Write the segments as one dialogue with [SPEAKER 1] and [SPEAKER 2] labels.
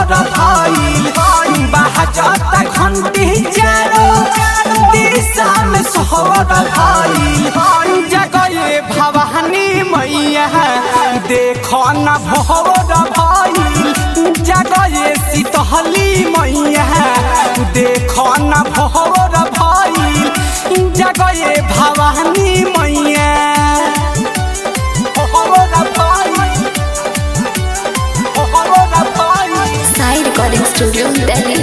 [SPEAKER 1] सोहर भइल बाजता घंटी चारों दिशा में सोहर भइल जगए भवानी मैया देखो न भोर भइल जगए शीतली मैया देखो न भोर भइल जगए भवानी मैया
[SPEAKER 2] साई रिकॉर्डिंग स्टूडियो दिल्ली।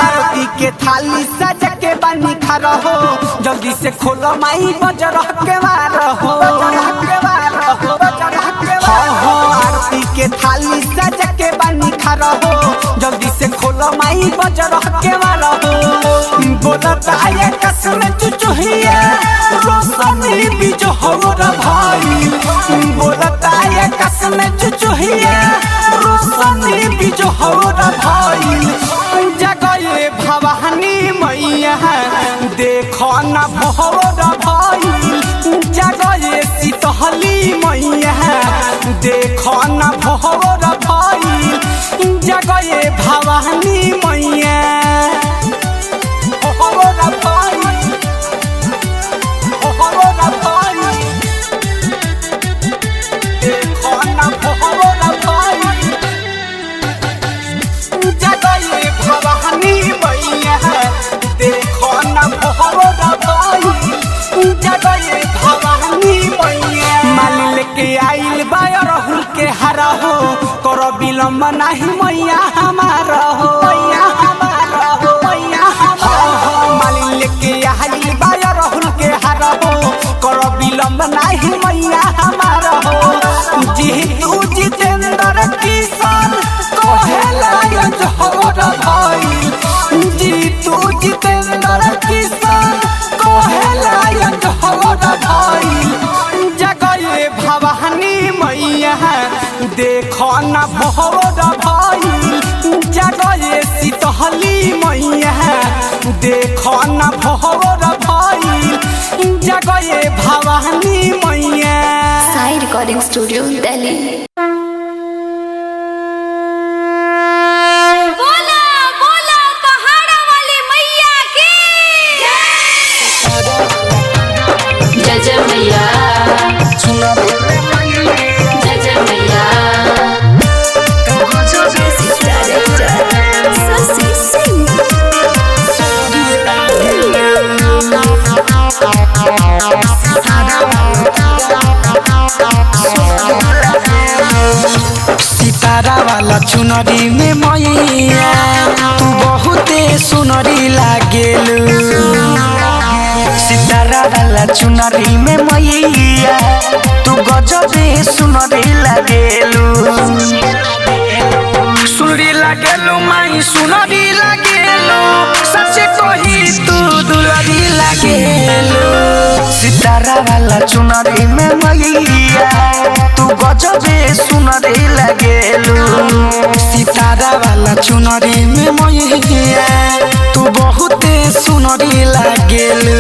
[SPEAKER 1] आरती के थाली सजा के बनी खड़ा हो जल्दी से खोलो माई बजर के वार हो आरती के थाली सजा के बनी खड़ा हो जल्दी से खोलो माई बजर के वार हो बोलता है कसम चुचुहिया रोशनी बिजोहर भाई बोलता है कसम चुचुहिया रोशनी बिजोहर भाई जगए भवानी मैया देखो न भोर भइल जगए शीतली मैया देखो न भोर भइल जगए भवानी मैया देखो न भोर भइल जगए भवानी मैया देखो न भोर भइल जगए भवानी मैया मालिन लेके आइल बा राहुल के हरा हो करो विलम्ब नहीं मैया हमारा हो मालिन लेके आइल बा राहुल के हरा हो करो विलम्ब नहीं मैया हमारा हो जीतू जितेंद्र किसान कहेला जोहर भइल जीतू जितेंद्र किसान कहेला जोहर भइल जगए भवानी मैया देखो न भोर भइल जगए शीतली मैया देखो न भोर भइल जगए भवानी मैया।
[SPEAKER 2] साई रिकॉर्डिंग स्टूडियो दिल्ली।
[SPEAKER 1] सितारा वाला चुनरी में मैया तू बहुते सुनरी लागेलू सितारा वाला चुनरी में मैया तू गजबे सुनरी लागेलू सुनरी लागेलू माई सुनरी लागेलू सच कही तू दुलरी लागेलू सितारा वाला चुनरी में मैया तू गजबे सुनरी लागेलू सितारा वाला चुनरी में मैया तू बहुते सुनरी लागेलू।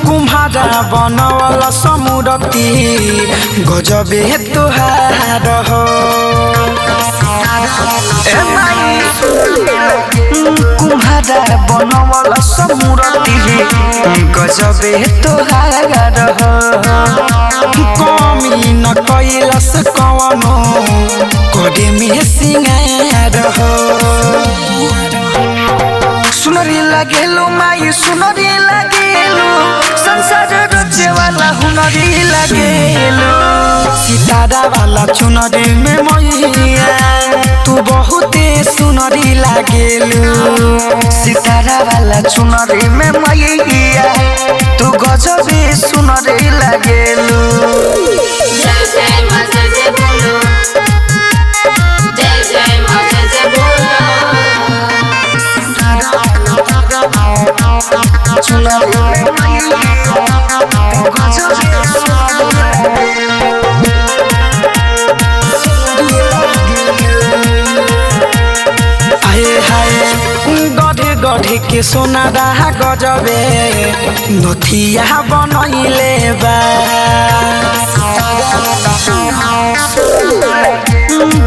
[SPEAKER 1] कुम्हारा बनवल समुरती गजबे तुहार हो कुम्हारा बनवल समुरती गजबे तुहार हो कमी न कैलस कवनो करे में सिंगार हो सुनरी लागेलु माई सुनरी लागेलु संसार रचे वाला हुनरी लागेलु सितारा वाला चुनरी में मैया तू बहुते सुनरी लागेलु सितारा वाला चुनरी में मैया तू गजबे सुनरी लागेलु
[SPEAKER 3] जय जय माता जय बोलो जय जय माता जय बोलो
[SPEAKER 1] चुनरी में मैया तू गजबे गढ़े गढ़े के सोना रहा गजबे नथिया बनैले बा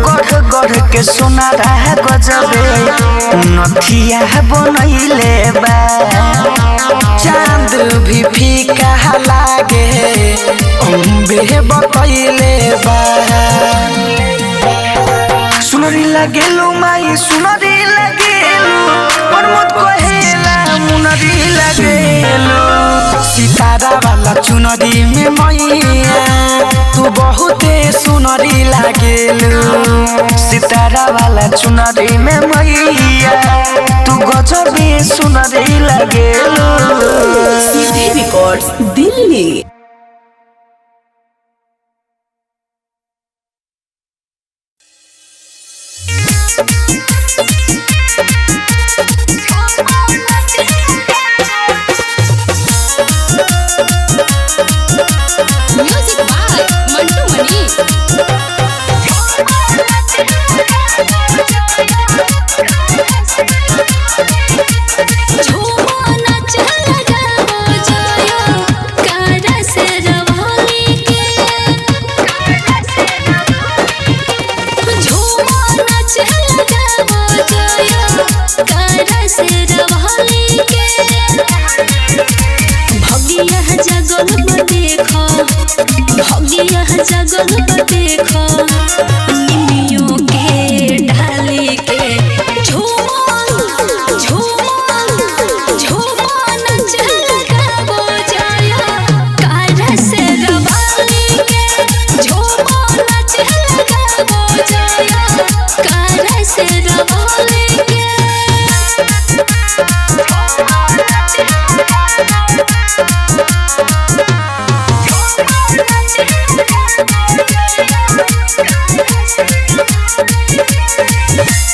[SPEAKER 1] गढ़ गढ़ के सोना रहा गजबे नथिया बनैले बा चांद भी फीका लागे अम्बे बतैले बा सुनरी लागेलु माई सुनरी लागेलु परमत कहेला मुनरी लागेलु सितारा वाला चुनरी में मैया तू बहुते सुनरी लागेलु सितारा वाला चुनरी में मैया तू गजबे सुनरी लागेलु
[SPEAKER 4] Seedhe records Delhi.
[SPEAKER 3] Music by Mantu Mani जगल देखो निमियों के ढाली के झूमर झूमर झूमर चल गावो जाया कार से रवाली के झूमर चल गावो जाया कार से रवाली के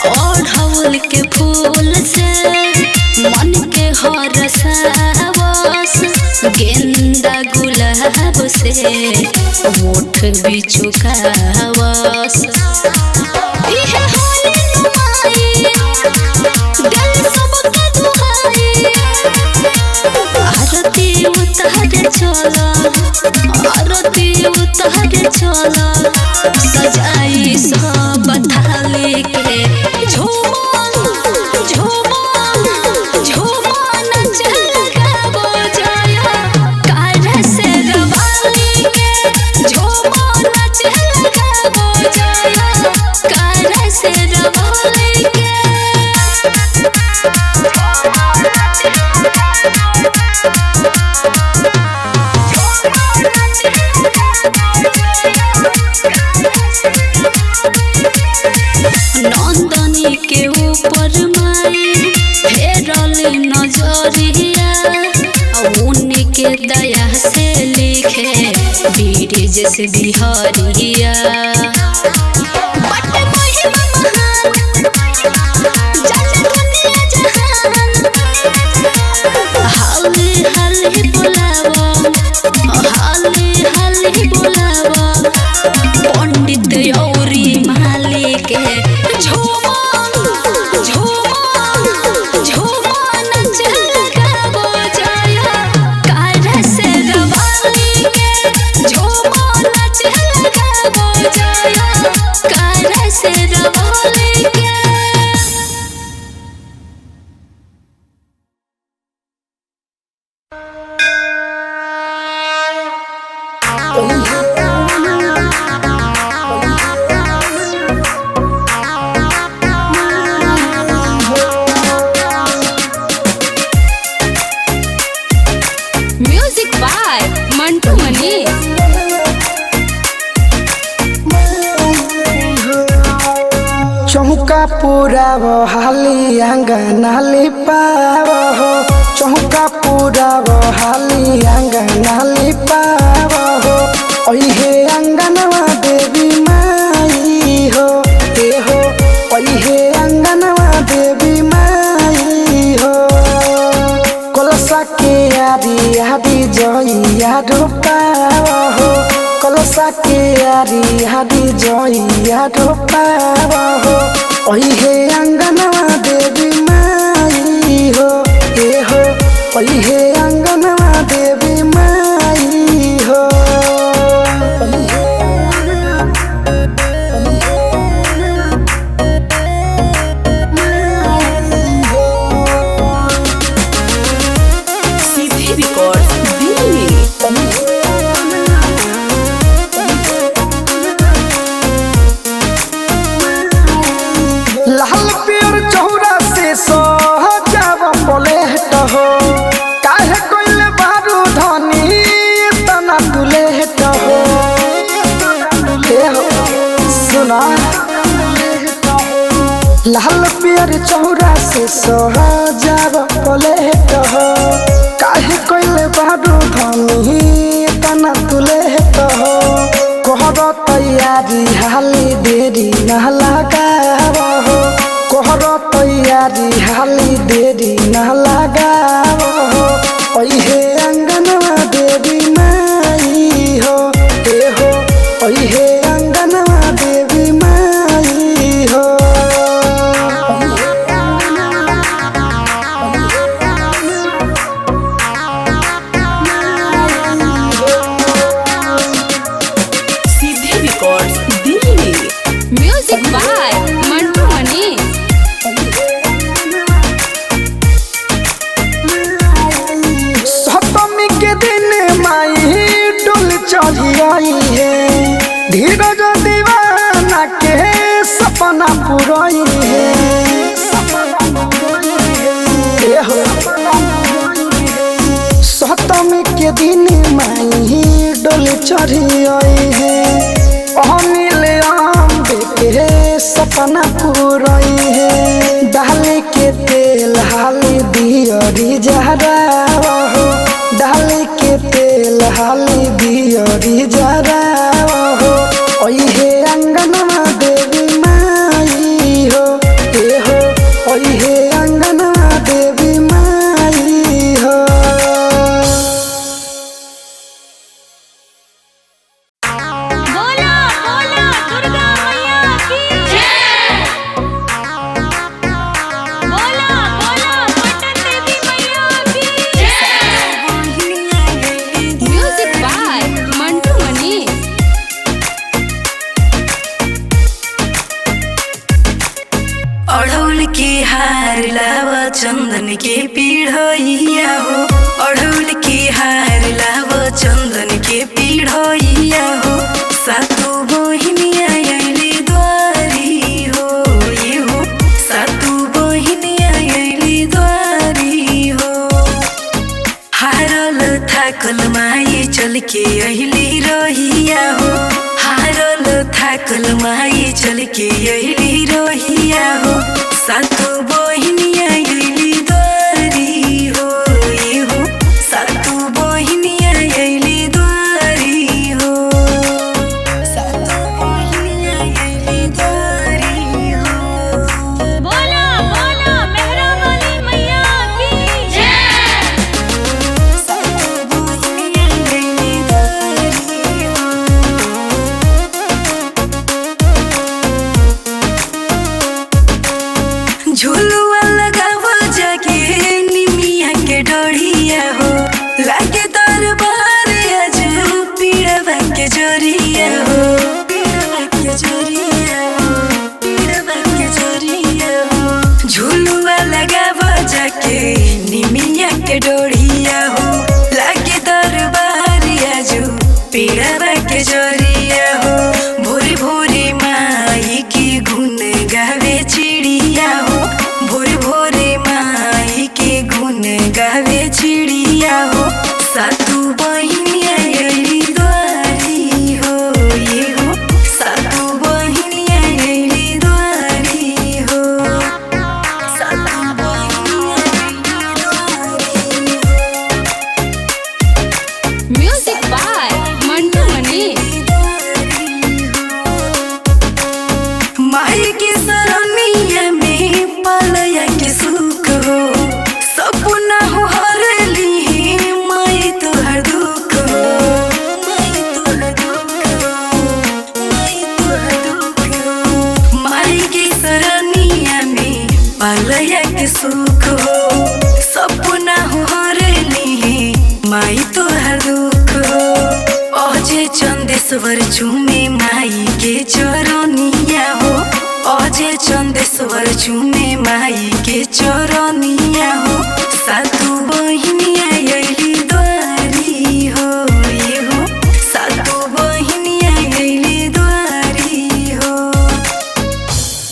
[SPEAKER 3] ओढ़ौल के फूल से मन के हरसावस गेंदा गुलाब से ओठ बिचुकावस इहे होली नुमाई दिल सबके दुहाई आरती उतारे चला आरती उतारे चला सजाई सब थाली के झूमर झूमर झूमर चल गावो जाया कार से रवाली के झूमर चल गावो जाया कार से रवाली के नंदनी के ऊपर माई फेरल नजरिया उन्हीं के दया से लिखे बीर जैसे बिहारिया बट महिमा महान जाने दुनिया जहान हाली हाली बुलावा हाली हाली बुलावा पंडित औरी माली के झूमर झूमर झूमर चल गावो जाया कार से रवाली के झूमर चल गावो जाया कार से रवाली के
[SPEAKER 1] पूरा वो हाली अंगना लिपाव हो चौका पूरा वो हाली अंगना लिपाव हो ओहे अंगनवा देवी माई हो ते हो ओहे अंगनवा देवी माई हो कलसा के आदि आदि जइया ढोपाव हो कलसा के आदि आदि जइया ढोपाव हो ओहे अंगनवा देवी माई हो ते हो ओहे अंगनवा देवी माई हो
[SPEAKER 4] सीधे रिकॉर्ड दिल्ली।
[SPEAKER 1] लाल पियर चौरा से सजाव पलेट हो काहे कोइले बारू धनी तना दुलेट हो हे हो सुना लाल पियर चौरा से सजाव पलेट हो काहे कोइले बारू धनी तना दुलेट हो कोहर तैयारी हाली देरी ना लगाव हो कोहर तैयारी हाली देरी ना लगाव हो ओहे अंगनवा देवी माई हो ते हो ओहे अंगनवा देवी माई हो
[SPEAKER 4] Seedhe record Delhi.
[SPEAKER 3] Music by Mantu Mani.
[SPEAKER 1] सप्तमी के दिन माई डोल चढ़ी आई है धीरज दीवाना के सपना पुरई है ए हो। सप्तमी के दिन माई डोल चढ़ी आई है अनिल आम के सपना पुरई है डाल के तेल हाली दियरी जहराव हो डाल के तेल हाली दियरी जहराव हो ओहे अंगनवा देवी माई हो ते हो ओहे अंगनवा देवी माई हो
[SPEAKER 3] बोला बोला दुर्गा मैया की जय। बोला बोला पटन देवी मैया की जय। म्यूजिक बाय मंटू मनी।
[SPEAKER 5] अढ़ौल के हार लावा चंदन के पीढ़िया हो अढ़ौल के हार लावा चंदन के पीढ़िया हो सातु बहिनिया आइली द्वारी हो ये हो सातु बहिनिया आइली द्वारी हो हारल थाकल माई चल के अहिली रहिया हो हारल थाकल माई चल के अहिली रहिया हो सातु बहिनिया आइली द्वारी हो ये हो सातु बहिनिया आइली द्वारी हो सातु बहिनिया आइली द्वारी हो
[SPEAKER 3] बोला बोला मेहरा वाली मैया की जय।
[SPEAKER 5] सातु बहिनिया आइली द्वारी हो झुलुआ लगाव जाके निमिया के डढ़िया हो लागे दरबार आज पीड़वा के जोरिया हो पीड़वा के जोरिया हो पीड़वा के जोरिया हो झुलुआ लगाव जाके निमिया के डढ़िया हो लागे दरबार आज पीड़वा के जोरिया हो भोरे भोरे माई की गुन गावे चिड़िया हो भोरे भोरे माई के गुन गावे चिड़िया हो सातु बहिनिया आइली द्वारी हो ये हो सातु बहिनिया आइली द्वारी हो लया के सुख हो सपना हो हरली माई तोहर दुख हो अजय चंदेश्वर चूमे माई के चरनिया हो अजय चंदेश्वर चूमे माई के चरनिया